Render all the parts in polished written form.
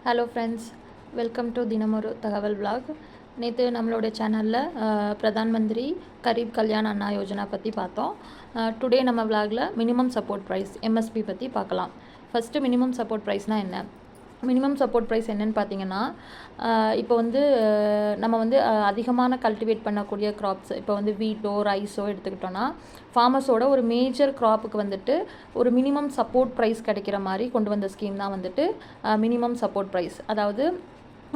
Hello friends, welcome to தினமொரு தகவல் vlog. நேற்று நம்மளோட சேனலில் பிரதான் மந்திரி கரீப் கல்யாண் அண்ணா யோஜனா பற்றி பார்த்தோம். டுடே நம்ம விலாகில் மினிமம் சப்போர்ட் ப்ரைஸ் எம்எஸ்பி பற்றி பார்க்கலாம். ஃபஸ்ட்டு மினிமம் சப்போர்ட் ப்ரைஸ்னால் என்ன? மினிமம் சப்போர்ட் ப்ரைஸ் என்னென்னு பார்த்தீங்கன்னா, இப்போ வந்து நம்ம வந்து அதிகமான கல்டிவேட் பண்ணக்கூடிய க்ராப்ஸ், இப்போ வந்து வீட்டோ ரைஸோ எடுத்துக்கிட்டோன்னா ஃபார்மர்ஸோட ஒரு மேஜர் க்ராப்புக்கு வந்துட்டு ஒரு மினிமம் சப்போர்ட் ப்ரைஸ் கிடைக்கிற மாதிரி கொண்டு வந்த ஸ்கீம் தான் வந்துட்டு மினிமம் சப்போர்ட் ப்ரைஸ். அதாவது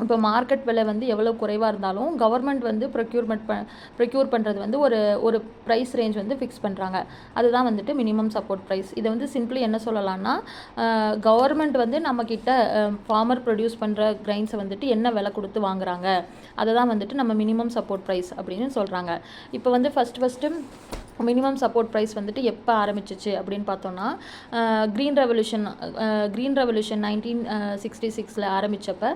இப்போ மார்க்கெட் விலை வந்து எவ்வளோ குறைவாக இருந்தாலும் கவர்மெண்ட் வந்து ப்ரொக்யூர் பண்ணுறது வந்து ஒரு ப்ரைஸ் ரேஞ்ச் வந்து ஃபிக்ஸ் பண்ணுறாங்க. அதுதான் வந்துட்டு மினிமம் சப்போர்ட் ப்ரைஸ். இதை வந்து சிம்பிளி என்ன சொல்லலாம்னா, கவர்மெண்ட் வந்து நம்மக்கிட்ட ஃபார்மர் ப்ரொடியூஸ் பண்ணுற கிரைன்ஸை வந்துட்டு என்ன விலை கொடுத்து வாங்குறாங்க, அதை தான் வந்துட்டு நம்ம மினிமம் சப்போர்ட் ப்ரைஸ் அப்படின்னு சொல்கிறாங்க. இப்போ வந்து ஃபஸ்ட்டு மினிமம் சப்போர்ட் ப்ரைஸ் வந்துட்டு எப்போ ஆரம்பிச்சிச்சு அப்படின்னு பார்த்தோன்னா, க்ரீன் ரெவல்யூஷன் 1966 ஆரம்பித்தப்போ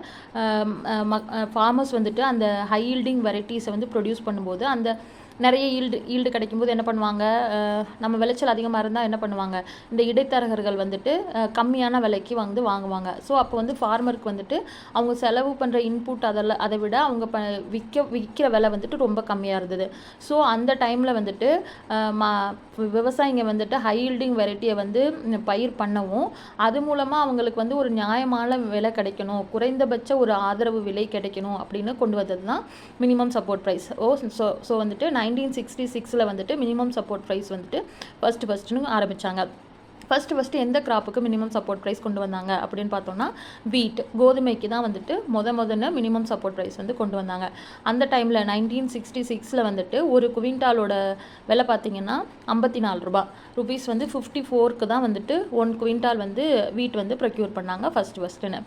ஃபார்மர்ஸ் வந்துட்டு அந்த ஹை ஈல்டிங் வெரைட்டிஸை வந்து ப்ரொடியூஸ் பண்ணும்போது அந்த நிறைய ஈல்டு கிடைக்கும்போது என்ன பண்ணுவாங்க, நம்ம விளைச்சல் அதிகமாக இருந்தால் என்ன பண்ணுவாங்க, இந்த இடைத்தரகர்கள் வந்துட்டு கம்மியான விலைக்கு வந்து வாங்குவாங்க. ஸோ அப்போ வந்து ஃபார்மருக்கு வந்துட்டு அவங்க செலவு பண்ணுற இன்புட் அதை விட அவங்க விற்கிற விலை வந்துட்டு ரொம்ப கம்மியாக இருந்தது. ஸோ அந்த டைமில் வந்துட்டு விவசாயிங்க வந்துட்டு ஹை ஈல்டிங் வெரைட்டியை வந்து பயிர் பண்ணவும் அது மூலமாக அவங்களுக்கு வந்து ஒரு நியாயமான விலை கிடைக்கணும், குறைந்தபட்ச ஒரு ஆதரவு விலை கிடைக்கணும் அப்படின்னு கொண்டு வந்தது தான் மினிமம் சப்போர்ட் ப்ரைஸ். ஸோ வந்துட்டு 1966 வந்துட்டு மினிமம் சப்போர்ட் ப்ரைஸ் வந்துட்டு ஃபஸ்ட்டு ஆரம்பித்தாங்க. ஃபஸ்ட்டு எந்த கிராப்புக்கு மினிமம் சப்போர்ட் ப்ரைஸ் கொண்டு வந்தாங்க அப்படின்னு பார்த்தோன்னா, வீட் கோதுமைக்கு தான் வந்துட்டு முதல்ல மினிமம் சப்போர்ட் ப்ரைஸ் வந்து கொண்டு வந்தாங்க. அந்த டைமில் 1966 வந்துட்டு ஒரு குவிண்டாலோட விலை பார்த்திங்கன்னா 54 ரூபீஸ் வந்து 54க்கு தான் வந்துட்டு 1 குவிண்டால் வந்து வீட் வந்து ப்ரொக்யூர் பண்ணாங்க ஃபஸ்ட்டுன்னு.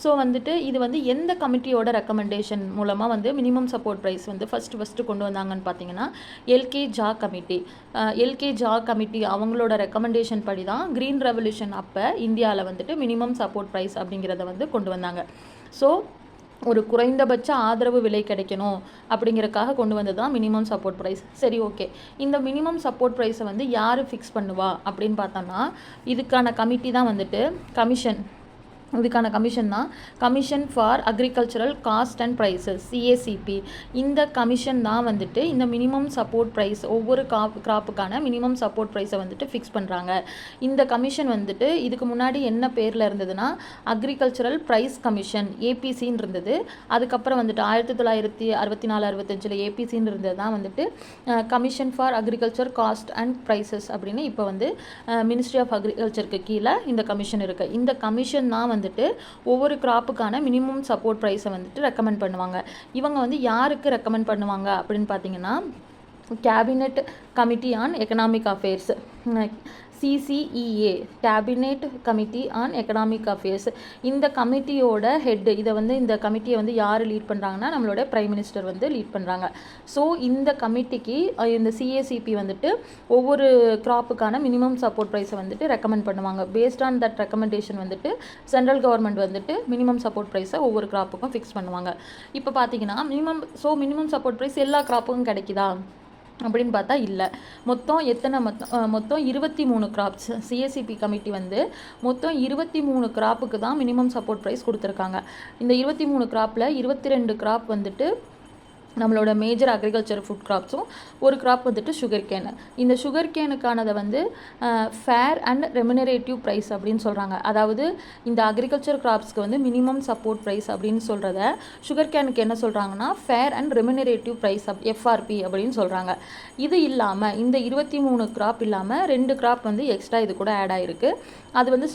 ஸோ வந்துட்டு இது வந்து எந்த கமிட்டியோட ரெக்கமெண்டேஷன் மூலமாக வந்து மினிமம் சப்போர்ட் ப்ரைஸ் வந்து ஃபஸ்ட்டு கொண்டு வந்தாங்கன்னு பார்த்தீங்கன்னா, எல்கே ஜா கமிட்டி அவங்களோட ரெக்கமெண்டேஷன் படி தான் க்ரீன் ரெவல்யூஷன் அப்போ இந்தியாவில் வந்துட்டு மினிமம் சப்போர்ட் ப்ரைஸ் அப்படிங்கிறத வந்து கொண்டு வந்தாங்க. ஸோ ஒரு குறைந்தபட்ச ஆதரவு விலை கிடைக்கணும் அப்படிங்கிறதுக்காக கொண்டு வந்தது தான் மினிமம் சப்போர்ட் ப்ரைஸ். சரி, ஓகே, இந்த மினிமம் சப்போர்ட் ப்ரைஸை வந்து யார் ஃபிக்ஸ் பண்ணுவா அப்படின்னு பார்த்தோன்னா, இதுக்கான கமிட்டி தான் வந்துட்டு கமிஷன் தான் commission for agricultural cost and prices, CACP. இந்த கமிஷன் தான் வந்துட்டு இந்த மினிமம் சப்போர்ட் ப்ரைஸ் ஒவ்வொரு கிராப்புக்கான மினிமம் சப்போர்ட் ப்ரைஸை வந்துட்டு ஃபிக்ஸ் பண்ணுறாங்க. இந்த கமிஷன் வந்துட்டு இதுக்கு முன்னாடி என்ன பேரில் இருந்ததுன்னா அக்ரிகல்ச்சரல் ப்ரைஸ் கமிஷன், APCன்னு இருந்தது. அதுக்கப்புறம் வந்துட்டு 1964-65 APCன்னு இருந்தது தான் வந்துட்டு commission for agriculture cost and prices அப்படின்னு இப்போ வந்து மினிஸ்ட்ரி ஆஃப் அக்ரிகல்ச்சருக்கு கீழே இந்த கமிஷன் இருக்குது. இந்த கமிஷன் தான் வந்துட்டு ஒவ்வொரு கிராப்புக்கான மினிமம் சப்போர்ட் ப்ரைஸை வந்துட்டு ரெக்கமெண்ட் பண்ணுவாங்க. இவங்க வந்து யாருக்கு ரெக்கமெண்ட் பண்ணுவாங்க அப்படின்னு பார்த்தீங்கன்னா, cabinet committee on economic affairs, CCEA, cabinet committee on economic affairs. இந்த கமிட்டியோட ஹெட், இந்த கமிட்டியை வந்து யார் லீட் பண்ணுறாங்கன்னா நம்மளோட பிரைம் மினிஸ்டர் வந்து லீட் பண்ணுறாங்க. ஸோ இந்த கமிட்டிக்கு இந்த CACP வந்துட்டு ஒவ்வொரு கிராப்புக்கான மினிமம் சப்போர்ட் ப்ரைஸை வந்துட்டு ரெக்கமெண்ட் பண்ணுவாங்க. பேஸ்ட் ஆன் தட் ரெக்கமெண்டேஷன் வந்துட்டு சென்ட்ரல் கவர்மெண்ட் வந்துட்டு மினிமம் சப்போர்ட் ப்ரைஸை ஒவ்வொரு கிராப்புக்கும் ஃபிக்ஸ் பண்ணுவாங்க. இப்போ பார்த்தீங்கன்னா மினிமம் சப்போர்ட் ப்ரைஸ் எல்லா கிராப்புக்கும் கிடைக்குதா அப்படின்னு பார்த்தா இல்லை. மொத்தம் 23 கிராப்ஸ். CACP கமிட்டி வந்து மொத்தம் 23 கிராப்புக்கு தான் மினிமம் சப்போர்ட் ப்ரைஸ் கொடுத்துருக்காங்க. இந்த 23 கிராப்பில் 22 கிராப் வந்துட்டு நம்மளோட மேஜர் அக்ரிகல்ச்சர் ஃபுட் கிராப்ஸும் ஒரு கிராப் வந்துட்டு சுகர் கேனு. இந்த சுகர் கேனுக்கானதை வந்து ஃபேர் அண்ட் ரெமுனரேட்டிவ் ப்ரைஸ் அப்படின்னு சொல்கிறாங்க. அதாவது இந்த அக்ரிகல்ச்சர் கிராப்ஸ்க்கு வந்து மினிமம் சப்போர்ட் ப்ரைஸ் அப்படின்னு சொல்கிறத சுகர் கேனுக்கு என்ன சொல்கிறாங்கன்னா ஃபேர் அண்ட் ரெமுனரேட்டிவ் ப்ரைஸ் FRP அப்படின்னு சொல்கிறாங்க. இது இல்லாமல் இந்த 23 கிராப் இல்லாமல் 2 கிராப் வந்து எக்ஸ்ட்ரா இது கூட ஆட் ஆகிருக்கு. அது வந்து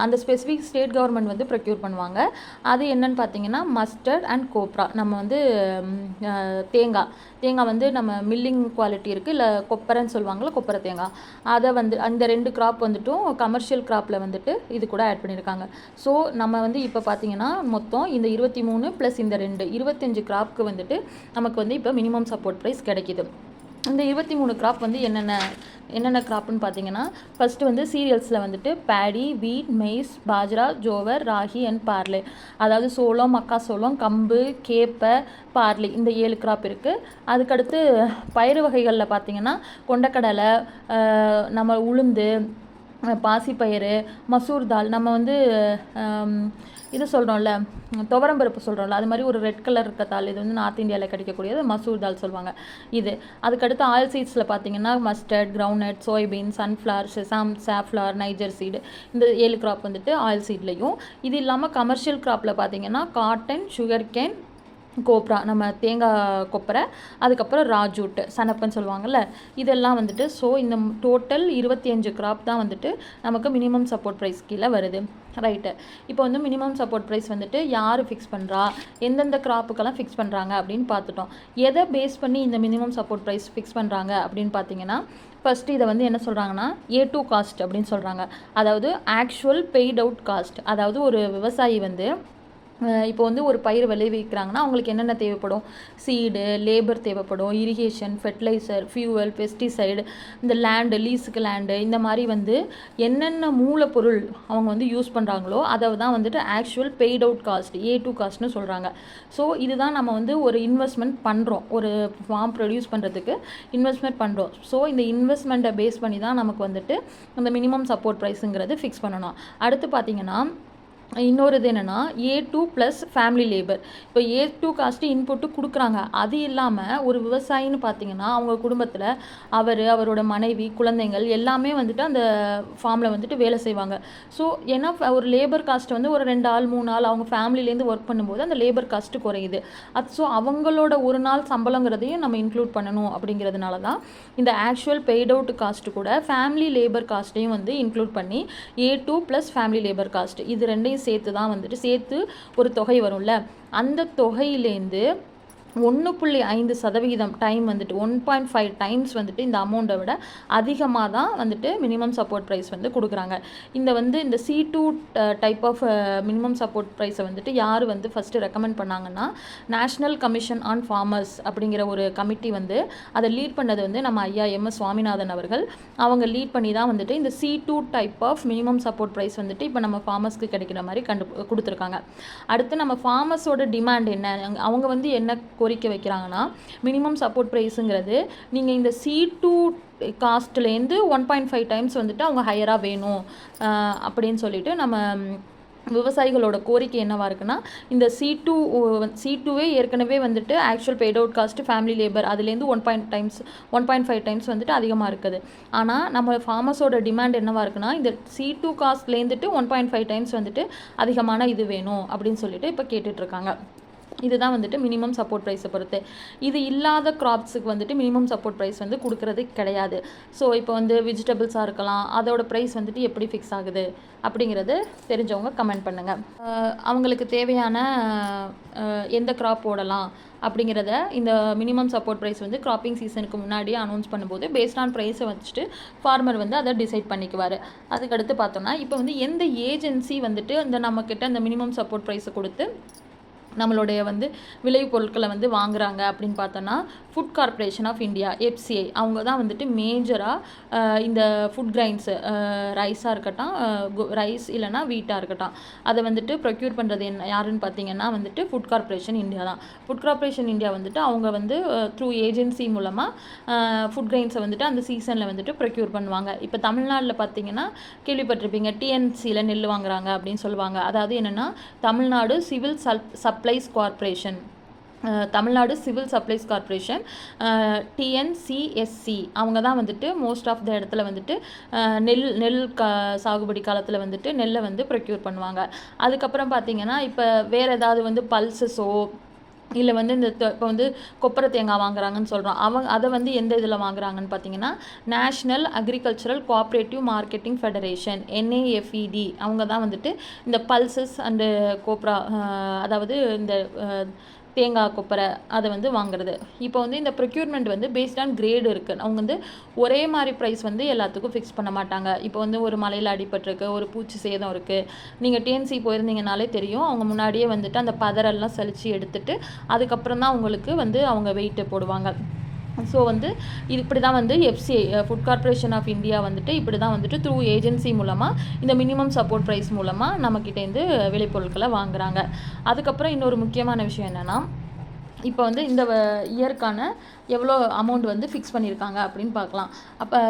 அந்த ஸ்பெசிஃபிக் ஸ்டேட் கவர்மெண்ட் வந்து ப்ரொக்யூர் பண்ணுவாங்க. அது என்னன்னு பார்த்தீங்கன்னா மஸ்டர்ட் அண்ட் கோப்ரா. நம்ம வந்து தேங்காய் வந்து நம்ம மில்லிங் குவாலிட்டி இருக்குது, இல்லை கொப்பரைன்னு சொல்லுவாங்கள்ல, கொப்பரை தேங்காய், அதை வந்து அந்த 2 கிராப் வந்துட்டும் கமர்ஷியல் கிராப்பில் வந்துட்டு இது கூட ஆட் பண்ணியிருக்காங்க. ஸோ நம்ம வந்து இப்போ பார்த்தீங்கன்னா மொத்தம் இந்த 23 + இந்த 2 25 கிராப்க்கு வந்துட்டு நமக்கு வந்து இப்போ மினிமம் சப்போர்ட் ப்ரைஸ் கிடைக்கிது. இந்த 23 கிராப் வந்து என்னென்ன கிராப்னு பார்த்தீங்கன்னா, ஃபஸ்ட்டு வந்து சீரியல்ஸில் வந்துட்டு பேடி, வீட், மெய்ஸ், பாஜ்ரா, ஜோவர், ராகி அண்ட் பார்லே. அதாவது சோளம், மக்காசோளம், கம்பு, கேப்பை, பார்லி, இந்த 7 கிராப் இருக்குது. அதுக்கடுத்து பயிறு வகைகளில் பார்த்தீங்கன்னா கொண்டக்கடலை, நம்ம உளுந்து, பாசிப்பயிறு, மசூர் தால், நம்ம வந்து இது சொல்கிறோம்ல, துவரம்பருப்பு சொல்கிறோம்ல, அது மாதிரி ஒரு ரெட் கலர் இருக்க தால், இது வந்து நார்த் இந்தியாவில் கிடைக்கக்கூடியது மசூர் தால் சொல்லுவாங்க இது. அதுக்கடுத்து ஆயில் சீட்ஸில் பார்த்தீங்கன்னா mustard, groundnut, soybean, sunflower, sesame, safflower, niger seed, இந்த 7 கிராப் வந்துட்டு ஆயில் சீட்லேயும். இது இல்லாமல் கமர்ஷியல் கிராப்பில் பார்த்தீங்கன்னா காட்டன், சுகர் கேன், கோப்ரா, நம்ம தேங்காய் கொப்பரை, அதுக்கப்புறம் ராஜூட், சனப்பன்னு சொல்லுவாங்கள்ல, இதெல்லாம் வந்துட்டு. ஸோ இந்த டோட்டல் 25 கிராப் தான் வந்துட்டு நமக்கு மினிமம் சப்போர்ட் ப்ரைஸ் கீழே வருது. ரைட்டு. இப்போ வந்து மினிமம் சப்போர்ட் ப்ரைஸ் வந்துட்டு யார் ஃபிக்ஸ் பண்ணுறா, எந்தெந்த கிராப்புக்கெல்லாம் ஃபிக்ஸ் பண்ணுறாங்க அப்படின்னு பார்த்துட்டோம். எதை பேஸ் பண்ணி இந்த மினிமம் சப்போர்ட் ப்ரைஸ் ஃபிக்ஸ் பண்ணுறாங்க அப்படின்னு பார்த்தீங்கன்னா, ஃபஸ்ட்டு இதை வந்து என்ன சொல்கிறாங்கன்னா A2 காஸ்ட் அப்படின்னு சொல்கிறாங்க. அதாவது ஆக்சுவல் பெய்ட் அவுட் காஸ்ட். அதாவது ஒரு விவசாயி வந்து இப்போ வந்து ஒரு பயிர் விளைவிக்கிறாங்கன்னா அவங்களுக்கு என்னென்ன தேவைப்படும், சீடு, லேபர் தேவைப்படும், இரிகேஷன், ஃபெர்டிலைசர், ஃபியூவல், பெஸ்டிசைடு, இந்த லேண்டு, லீஸுக்கு லேண்டு, இந்த மாதிரி வந்து என்னென்ன மூலப்பொருள் அவங்க வந்து யூஸ் பண்ணுறாங்களோ அதை தான் வந்துட்டு actual paid out cost, A2 காஸ்ட்னு சொல்கிறாங்க. ஸோ இதுதான் நம்ம வந்து ஒரு இன்வெஸ்ட்மெண்ட் பண்ணுறோம், ஒரு ஃபார்ம் ப்ரொடியூஸ் பண்ணுறதுக்கு இன்வெஸ்ட்மெண்ட் பண்ணுறோம். ஸோ இந்த இன்வெஸ்ட்மெண்ட்டை பேஸ் பண்ணி தான் நமக்கு வந்துட்டு அந்த மினிமம் சப்போர்ட் ப்ரைஸுங்கிறது ஃபிக்ஸ் பண்ணணும். அடுத்து பார்த்திங்கன்னா இன்னொரு இது என்னென்னா A2 ப்ளஸ் ஃபேமிலி லேபர். இப்போ A2 காஸ்ட்டு இன்புட்டு கொடுக்குறாங்க. அது இல்லாமல் ஒரு விவசாயின்னு பார்த்தீங்கன்னா அவங்க குடும்பத்தில் அவரோட மனைவி, குழந்தைங்கள் எல்லாமே வந்துட்டு அந்த ஃபார்மில் வந்துட்டு வேலை செய்வாங்க. ஸோ ஏன்னா ஒரு லேபர் காஸ்ட்டு வந்து ஒரு 2 ஆள் 3 ஆள் அவங்க ஃபேமிலிலேருந்து ஒர்க் பண்ணும்போது அந்த லேபர் காஸ்ட்டு குறையுது. ஸோ அவங்களோட ஒரு நாள் சம்பளங்கிறதையும் நம்ம இன்க்ளூட் பண்ணணும். அப்படிங்கிறதுனால தான் இந்த ஆக்சுவல் பெய்ட் அவுட் காஸ்ட்டு கூட ஃபேமிலி லேபர் காஸ்ட்டையும் வந்து இன்க்ளூட் பண்ணி A2 plus family labour cost இது ரெண்டையும் சேர்த்து தான் வந்துட்டு சேர்த்து ஒரு தொகை வரும்ல, அந்த தொகையிலேருந்து 1.5% டைம் வந்துட்டு 1.5 டைம்ஸ் வந்துட்டு இந்த அமௌண்ட்டை விட அதிகமாக தான் வந்துட்டு மினிமம் சப்போர்ட் ப்ரைஸ் வந்து கொடுக்குறாங்க. இந்த C2 type of minimum support ப்ரைஸை வந்துட்டு யார் வந்து ஃபஸ்ட்டு ரெக்கமெண்ட் பண்ணாங்கன்னா நேஷ்னல் கமிஷன் ஆன் ஃபார்மர்ஸ் அப்படிங்கிற ஒரு கமிட்டி வந்து அதை லீட் பண்ணது வந்து நம்ம ஐயா MS சுவாமிநாதன் அவர்கள். அவங்க லீட் பண்ணி தான் வந்துட்டு இந்த C2 type of minimum support price வந்துட்டு இப்போ நம்ம ஃபார்மர்ஸ்க்கு கிடைக்கிற மாதிரி கொடுத்துருக்காங்க. அடுத்து நம்ம ஃபார்மர்ஸோட டிமாண்ட் என்ன, அவங்க வந்து என்ன கோரிக்கை வைக்கிறாங்கன்னா மினிமம் சப்போர்ட் ப்ரைஸுங்கிறது நீங்கள் இந்த C2 காஸ்ட்லேருந்து 1.5 டைம்ஸ் வந்துட்டு அவங்க ஹையராக வேணும் அப்படின்னு சொல்லிட்டு நம்ம விவசாயிகளோட கோரிக்கை என்னவாக இருக்குன்னா, இந்த C2வே ஏற்கனவே வந்துட்டு actual paid out cost family labour அதுலேருந்து 1.5 டைம்ஸ் வந்துட்டு அதிகமாக இருக்குது. ஆனால் நம்ம ஃபார்மர்ஸோட டிமாண்ட் என்னவாக இருக்குன்னா, இந்த C2 காஸ்ட்லேருந்துட்டு 1.5 டைம்ஸ் வந்துட்டு அதிகமான இது வேணும் அப்படின்னு சொல்லிட்டு இப்போ கேட்டுட்ருக்காங்க. இதுதான் வந்துட்டு மினிமம் சப்போர்ட் ப்ரைஸை பொறுத்து. இது இல்லாத கிராப்ஸுக்கு வந்துட்டு மினிமம் சப்போர்ட் ப்ரைஸ் வந்து கொடுக்கறது கிடையாது. ஸோ இப்போ வந்து வெஜிடபிள்ஸாக இருக்கலாம், அதோட ப்ரைஸ் வந்துட்டு எப்படி ஃபிக்ஸ் ஆகுது அப்படிங்கிறது தெரிஞ்சவங்க கமெண்ட் பண்ணுங்கள். அவங்களுக்கு தேவையான எந்த கிராப் போடலாம் அப்படிங்கிறத இந்த மினிமம் சப்போர்ட் ப்ரைஸ் வந்து கிராப்பிங் சீசனுக்கு முன்னாடியே அனௌன்ஸ் பண்ணும்போது பேஸ்ட் ஆன் ப்ரைஸை வச்சுட்டு ஃபார்மர் வந்து அதை டிசைட் பண்ணிக்குவார். அதுக்கடுத்து பார்த்தோம்னா இப்போ வந்து எந்த ஏஜென்சி வந்துட்டு இந்த நம்மக்கிட்ட இந்த மினிமம் சப்போர்ட் ப்ரைஸை கொடுத்து நம்மளுடைய வந்து விளைபொருட்களை வந்து வாங்குறாங்க அப்படின்னு பார்த்தோன்னா food corporation of India FCI அவங்க தான் வந்துட்டு மேஜராக இந்த ஃபுட் கிரைன்ஸு ரைஸாக இருக்கட்டும், ரைஸ் இல்லைனா வீட்டாக இருக்கட்டும், அதை வந்துட்டு ப்ரொக்யூர் பண்ணுறது யாருன்னு பார்த்தீங்கன்னா வந்துட்டு ஃபுட் கார்ப்பரேஷன் இந்தியா தான். ஃபுட் கார்ப்பரேஷன் இந்தியா வந்துட்டு அவங்க வந்து த்ரூ ஏஜென்சி மூலமாக ஃபுட் கிரைன்ஸை வந்துட்டு அந்த சீசனில் வந்துட்டு ப்ரொக்யூர் பண்ணுவாங்க. இப்போ தமிழ்நாட்டில் பார்த்தீங்கன்னா கேள்விப்பட்டிருப்பீங்க, TNCயில் நெல் வாங்குறாங்க அப்படின்னு சொல்லுவாங்க. அதாவது என்னென்னா Tamil Nadu civil supplies corporation, Tamil Nadu civil supplies corporation TNCSC அவங்க தான் வந்துட்டு மோஸ்ட் ஆஃப் த இடத்துல வந்துட்டு நெல் சாகுபடி காலத்தில் வந்துட்டு நெல்லை வந்து ப்ரொக்யூர் பண்ணுவாங்க. அதுக்கப்புறம் பார்த்திங்கன்னா இப்போ வேறு ஏதாவது வந்து பல்சஸோ இல்லை வந்து இந்த இப்போ வந்து கொப்பரை தேங்காய் வாங்குறாங்கன்னு சொல்கிறோம், அதை வந்து எந்த இதில் வாங்குறாங்கன்னு பார்த்தீங்கன்னா national agricultural cooperative marketing federation NAFED அவங்க தான் வந்துட்டு இந்த பல்சஸ் அண்டு கோப்ரா அதாவது இந்த தேங்காய் கொப்பரை அதை வந்து வாங்குறது. இப்போ வந்து இந்த ப்ரொக்யூர்மெண்ட் வந்து பேஸ்ட் ஆன் கிரேடு இருக்குது. அவங்க வந்து ஒரே மாதிரி ப்ரைஸ் வந்து எல்லாத்துக்கும் ஃபிக்ஸ் பண்ண மாட்டாங்க. இப்போ வந்து ஒரு மலையில் அடிபட்டிருக்கு, ஒரு பூச்சி சேதம் இருக்குது, நீங்கள் TNC போயிருந்தீங்கனாலே தெரியும், அவங்க முன்னாடியே வந்துட்டு அந்த பதரெல்லாம் சலித்து எடுத்துட்டு அதுக்கப்புறம் தான் அவங்களுக்கு வந்து அவங்க வெயிட்டு போடுவாங்க. ஸோ வந்து இது இப்படி தான் வந்து FCI food corporation of India வந்துட்டு இப்படி தான் வந்துட்டு த்ரூ ஏஜென்சி மூலமாக இந்த மினிமம் சப்போர்ட் ப்ரைஸ் மூலமாக நம்மக்கிட்டேருந்து விளைபொருட்களை வாங்குகிறாங்க. அதுக்கப்புறம் இன்னொரு முக்கியமான விஷயம் என்னென்னா, இப்போ வந்து இந்த இயர்க்கான எவ்வளோ அமௌண்ட் வந்து ஃபிக்ஸ் பண்ணியிருக்காங்க அப்படின்னு பார்க்கலாம்.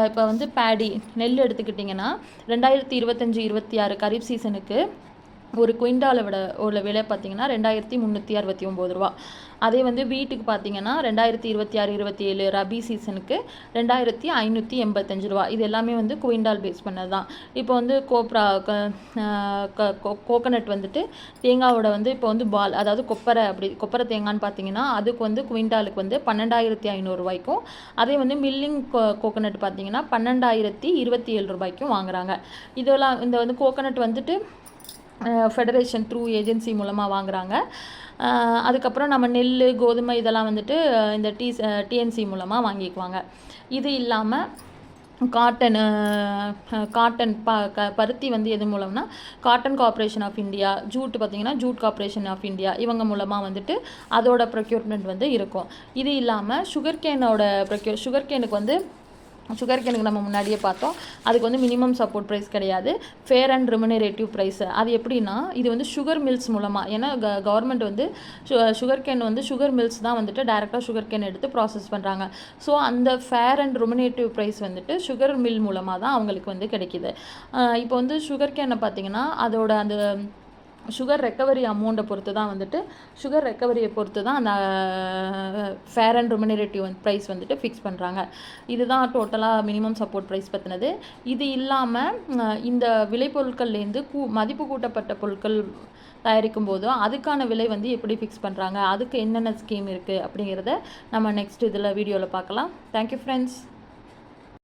இப்போ வந்து பேடி நெல் எடுத்துக்கிட்டிங்கன்னா 2025-26 கரீப் சீசனுக்கு ஒரு குவிண்டாலை உள்ள விலை பார்த்தீங்கன்னா 2369 ரூபா. அதே வந்து வீட்டுக்கு பார்த்தீங்கன்னா 2026-27 ரபி சீசனுக்கு 2585 ரூபா. இது எல்லாமே வந்து குவிண்டால் பேஸ் பண்ணது தான். இப்போ வந்து கோகனட் வந்துட்டு தேங்காவோட வந்து இப்போ வந்து பால், அதாவது கொப்பரை தேங்கான்னு பார்த்தீங்கன்னா அதுக்கு வந்து குவிண்டாலுக்கு வந்து 12,500 ரூபாய்க்கும், அதே வந்து மில்லிங் கோகனட் பார்த்தீங்கன்னா 12,027 ரூபாய்க்கும் வாங்குறாங்க. இதெல்லாம் இந்த வந்து கோகனட் வந்துட்டு ஃபெடரேஷன் த்ரூ ஏஜென்சி மூலமாக வாங்குகிறாங்க. அதுக்கப்புறம் நம்ம நெல், கோதுமை இதெல்லாம் வந்துட்டு இந்த டிஎன்சி மூலமாக வாங்கிக்குவாங்க. இது இல்லாமல் காட்டன் பருத்தி வந்து எது மூலம்னா cotton corporation of India, jute பார்த்திங்கன்னா ஜூட் கார்ப்பரேஷன் ஆஃப் இந்தியா, இவங்க மூலமாக வந்துட்டு அதோட ப்ரொக்யூர்மெண்ட் வந்து இருக்கும். இது இல்லாமல் சுகர்கேனுக்கு நம்ம முன்னாடியே பார்த்தோம், அதுக்கு வந்து மினிமம் சப்போர்ட் ப்ரைஸ் கிடையாது, ஃபேர் அண்ட் ரெமுனரேட்டிவ் ப்ரைஸ். அது எப்படின்னா இது வந்து சுகர் மில்ஸ் மூலமாக, ஏன்னா கவர்மெண்ட் வந்து சுகர் மில்ஸ் தான் வந்துட்டு டைரெக்டாக சுகர்கேன் எடுத்து ப்ராசஸ் பண்ணுறாங்க. ஸோ அந்த ஃபேர் அண்ட் ரெமுனரேட்டிவ் ப்ரைஸ் வந்துட்டு சுகர் மில் மூலமாக தான் அவங்களுக்கு வந்து கிடைக்கிது. இப்போ வந்து சுகர்கேனை பார்த்திங்கன்னா அதோட அந்த சுகர் ரெக்கவரி அமௌண்ட்டை பொறுத்து தான் வந்துட்டு அந்த ஃபேர் அண்ட் ரெமுனரேட்டிவ் ப்ரைஸ் வந்துட்டு ஃபிக்ஸ் பண்ணுறாங்க. இதுதான் டோட்டலாக மினிமம் சப்போர்ட் ப்ரைஸ் பற்றினது. இது இல்லாமல் இந்த விளைபொருட்கள்லேருந்து மதிப்பு கூட்டப்பட்ட பொருட்கள் தயாரிக்கும் போதோ அதுக்கான விலை வந்து எப்படி ஃபிக்ஸ் பண்ணுறாங்க, அதுக்கு என்னென்ன ஸ்கீம் இருக்குது அப்படிங்கிறத நம்ம நெக்ஸ்ட் வீடியோவில் பார்க்கலாம். Thank you friends.